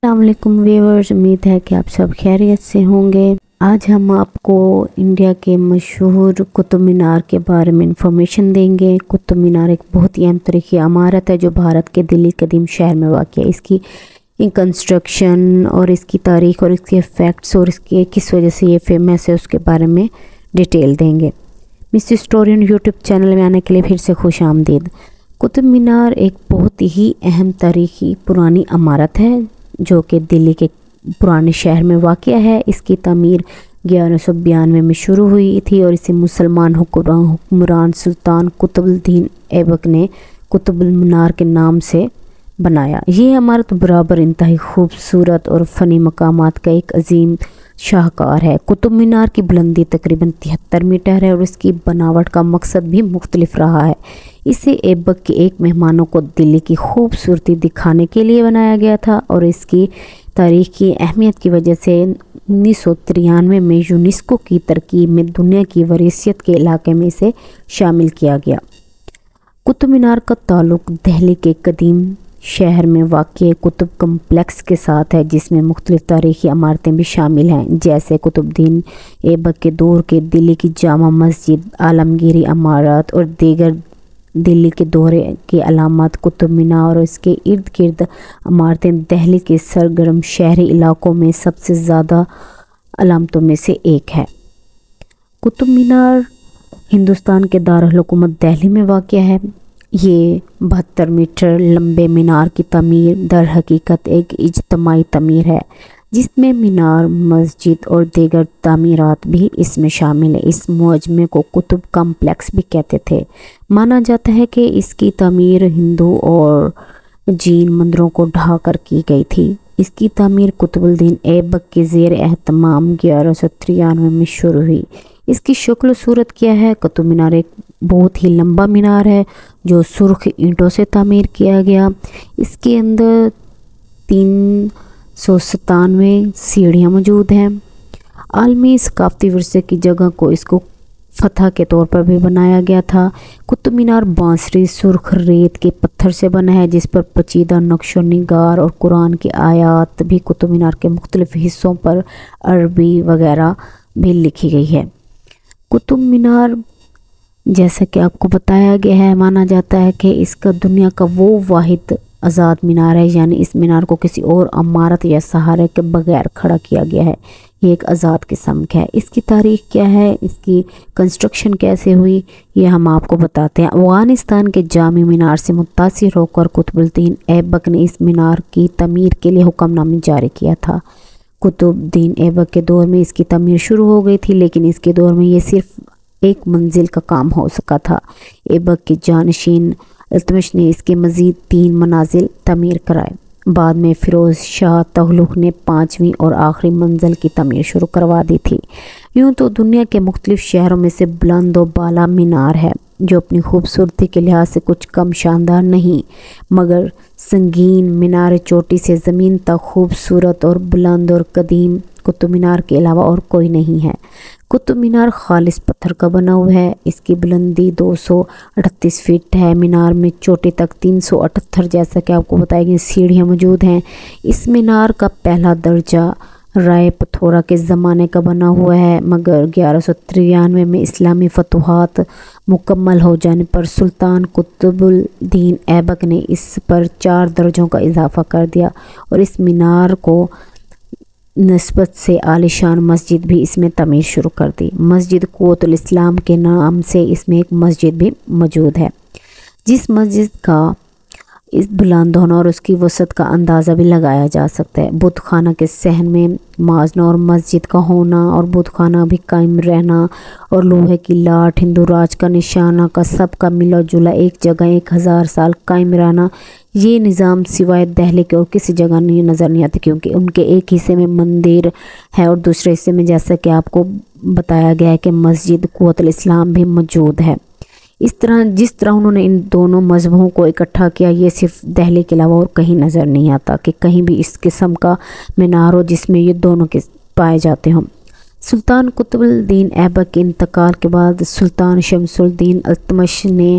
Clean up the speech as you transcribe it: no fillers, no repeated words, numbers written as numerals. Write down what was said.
السلام علیکم ویورز، امید ہے کہ آپ سب خیریت سے ہوں گے۔ آج ہم آپ کو انڈیا کے مشہور قطب مینار کے بارے میں انفارمیشن دیں گے۔ قطب مینار ایک بہت ہی اہم تاریخی عمارت ہے جو بھارت کے دلی قدیم شہر میں واقع ہے۔ اس کی کنسٹرکشن اور اس کی تاریخ اور اس کے فیکٹس اور اس کے کس وجہ سے یہ فیمس ہے اس کے بارے میں ڈیٹیل دیں گے۔ مس ہسٹورین یوٹیوب چینل میں آنے کے لیے پھر سے خوش آمدید۔ قطب مینار ایک بہت ہی اہم تاریخی پرانی عمارت ہے جو کہ دلی کے پرانے شہر میں واقع ہے۔ اس کی تعمیر 1192 میں شروع ہوئی تھی اور اسے مسلمان حکمران سلطان قطب الدین ایبک نے قطب المنار کے نام سے بنایا۔ یہ عمارت برابر انتہائی خوبصورت اور فنی مقامات کا ایک عظیم شاہکار ہے۔ قطب مینار کی بلندی تقریباً 73 میٹر ہے اور اس کی بناوٹ کا مقصد بھی مختلف رہا ہے۔ اسے ایبک کے ایک مہمانوں کو دلی کی خوبصورتی دکھانے کے لیے بنایا گیا تھا اور اس کی تاریخ کی اہمیت کی وجہ سے 1993 میں یونیسکو کی ترکیب میں دنیا کی وراثت کے علاقے میں اسے شامل کیا گیا۔ قطب مینار کا تعلق دہلی کے قدیم شہر میں واقع قطب کمپلیکس کے ساتھ ہے جس میں مختلف تاریخی عمارتیں بھی شامل ہیں جیسے قطب الدین ایبک کے دور کے دلی کی جامع مسجد، عالمگیری عمارت اور دیگر دلی کے دورے کی علامات۔ قطب مینار اور اس کے ارد گرد عمارتیں دہلی کے سرگرم شہری علاقوں میں سب سے زیادہ علامتوں میں سے ایک ہے۔ قطب مینار ہندوستان کے دارالحکومت دہلی میں واقع ہے۔ یہ 72 میٹر لمبے مینار کی تعمیر در حقیقت ایک اجتماعی تعمیر ہے جس میں مینار، مسجد اور دیگر تعمیرات بھی اس میں شامل ہیں۔ اس مجمع کو قطب کمپلیکس بھی کہتے تھے۔ مانا جاتا ہے کہ اس کی تعمیر ہندو اور جین مندروں کو ڈھا کر کی گئی تھی۔ اس کی تعمیر قطب الدین ایبک کے زیر اہتمام 1193 میں شروع ہوئی۔ اس کی شکل و صورت کیا ہے؟ قطب مینار ایک بہت ہی لمبا مینار ہے جو سرخ اینٹوں سے تعمیر کیا گیا۔ اس کے اندر 397 سیڑھیاں موجود ہیں۔ عالمی ثقافتی ورثے کی جگہ کو اس کو فتح کے طور پر بھی بنایا گیا تھا۔ قطب مینار بانسری سرخ ریت کے پتھر سے بنا ہے جس پر پیچیدہ نقش و نگار اور قرآن کی آیات بھی قطب مینار کے مختلف حصوں پر عربی وغیرہ بھی لکھی گئی ہے۔ قطب مینار جیسا کہ آپ کو بتایا گیا ہے، مانا جاتا ہے کہ اس کا دنیا کا وہ واحد آزاد مینار ہے، یعنی اس مینار کو کسی اور عمارت یا سہارے کے بغیر کھڑا کیا گیا ہے۔ یہ ایک آزاد قسم کا ہے۔ اس کی تاریخ کیا ہے، اس کی کنسٹرکشن کیسے ہوئی، یہ ہم آپ کو بتاتے ہیں۔ افغانستان کے جامع مینار سے متاثر ہو کر قطب الدین ایبک نے اس مینار کی تعمیر کے لیے حکم نامہ جاری کیا تھا۔ قطب الدین ایبک کے دور میں اس کی تعمیر شروع ہو گئی تھی لیکن اس کے دور میں یہ صرف ایک منزل کا کام ہو سکا تھا۔ ایبک کے جانشین التمش نے اس کے مزید 3 منازل تعمیر کرائے۔ بعد میں فیروز شاہ تغلق نے 5ویں اور آخری منزل کی تعمیر شروع کروا دی تھی۔ یوں تو دنیا کے مختلف شہروں میں سے بلند و بالا مینار ہے جو اپنی خوبصورتی کے لحاظ سے کچھ کم شاندار نہیں، مگر سنگین مینار چوٹی سے زمین تک خوبصورت اور بلند اور قدیم قطب مینار کے علاوہ اور کوئی نہیں ہے۔ قطب مینار خالص پتھر کا بنا ہوا ہے۔ اس کی بلندی 238 فٹ ہے۔ مینار میں چوٹی تک 378 جیسا کہ آپ کو بتایا گیا سیڑھیاں موجود ہیں۔ اس مینار کا پہلا درجہ رائے پتھورا کے زمانے کا بنا ہوا ہے، مگر 1193 میں اسلامی فتوحات مکمل ہو جانے پر سلطان قطب الدین ایبک نے اس پر 4 درجوں کا اضافہ کر دیا اور اس مینار کو نسبت سے عالیشان مسجد بھی اس میں تعمیر شروع کر دی۔ مسجد قوت الاسلام کے نام سے اس میں ایک مسجد بھی موجود ہے، جس مسجد کا اس بلند ہونا اور اس کی وسعت کا اندازہ بھی لگایا جا سکتا ہے۔ بت خانہ کے صحن میں موازنہ اور مسجد کا ہونا اور بت خانہ بھی قائم رہنا اور لوہے کی لاٹھ ہندو راج کا نشانہ کا سب کا ملا جلا ایک جگہ 1000 سال قائم رہنا، یہ نظام سوائے دہلی کے اور کسی جگہ نہیں نظر نہیں آتی کیونکہ ان کے ایک حصے میں مندر ہے اور دوسرے حصے میں جیسا کہ آپ کو بتایا گیا ہے کہ مسجد قوت الاسلام بھی موجود ہے۔ جس طرح انہوں نے ان دونوں مذہبوں کو اکٹھا کیا، یہ صرف دہلی کے علاوہ اور کہیں نظر نہیں آتا کہ کہیں بھی اس قسم کا مینار ہو جس میں یہ دونوں کے پائے جاتے ہوں۔ سلطان قطب الدین ایبک کے انتقال کے بعد سلطان شمس الدین التمش نے